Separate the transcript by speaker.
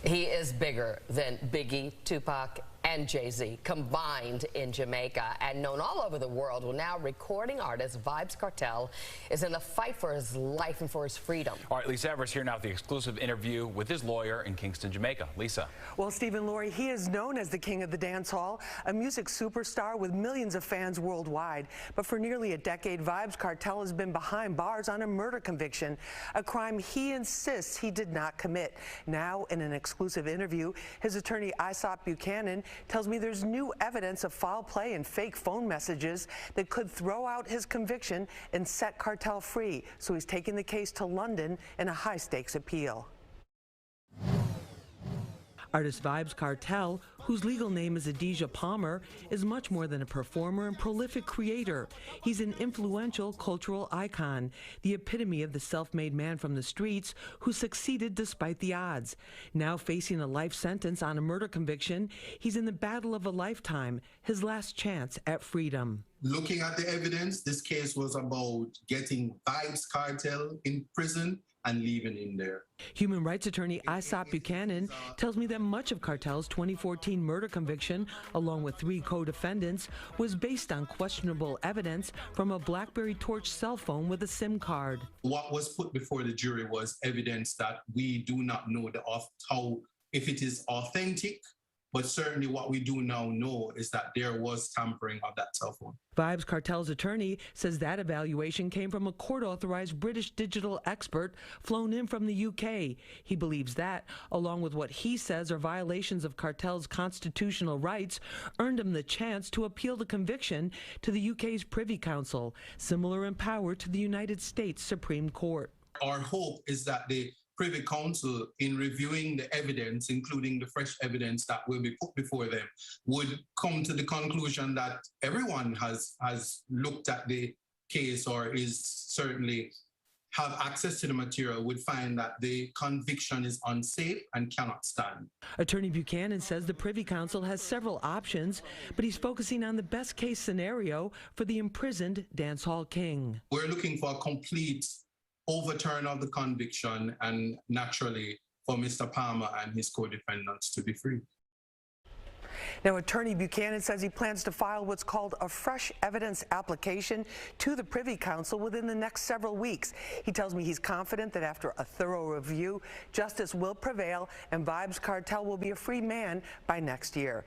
Speaker 1: He is bigger than Biggie, Tupac, and Jay-Z combined in Jamaica, and known all over the world. Well, now recording artist vybez Kartel is in the fight for his life and for his freedom.
Speaker 2: All right, Lisa Evers here now with the exclusive interview with his lawyer in Kingston, Jamaica. Lisa.
Speaker 3: Well, Stephen Laurie, he is known as the king of the dance hall, a music superstar with millions of fans worldwide. But for nearly a decade, vybez Kartel has been behind bars on a murder conviction, a crime he insists he did not commit. Now, in an exclusive interview, his attorney Buchanan tells me there's new evidence of foul play and fake phone messages that could throw out his conviction and set Kartel free. So he's taking the case to London in a high-stakes appeal. Artist vybez Kartel, whose legal name is Adidja Palmer, is much more than a performer and prolific creator. He's an influential cultural icon, the epitome of the self-made man from the streets who succeeded despite the odds. Now facing a life sentence on a murder conviction, he's in the battle of a lifetime, his last chance at freedom.
Speaker 4: Looking at the evidence, this case was about getting vybez Kartel in prison and leaving him there.
Speaker 3: Human rights attorney Buchanan tells me that much of Kartel's 2014 murder conviction, along with 3 co-defendants, was based on questionable evidence from a BlackBerry Torch cell phone with a SIM card.
Speaker 4: What was put before the jury was evidence that we do not know if it is authentic, but certainly what we do now know is that there was tampering of that cell phone.
Speaker 3: vybez Kartel's attorney says that evaluation came from a court-authorized British digital expert flown in from the UK. He believes that, along with what he says are violations of Kartel's constitutional rights, earned him the chance to appeal the conviction to the UK's Privy Council, similar in power to the United States Supreme Court.
Speaker 4: Our hope is that the Privy Council, in reviewing the evidence, including the fresh evidence that will be put before them, would come to the conclusion that everyone has looked at the case or is certainly have access to the material, would find that the conviction is unsafe and cannot stand.
Speaker 3: Attorney Buchanan says the Privy Council has several options, but he's focusing on the best case scenario for the imprisoned dancehall king.
Speaker 4: We're looking for a complete overturn of the conviction and naturally for Mr. Palmer and his co-defendants to be free.
Speaker 3: Now, Attorney Buchanan says he plans to file what's called a fresh evidence application to the Privy Council within the next several weeks. He tells me he's confident that after a thorough review, justice will prevail and vybez Kartel will be a free man by next year.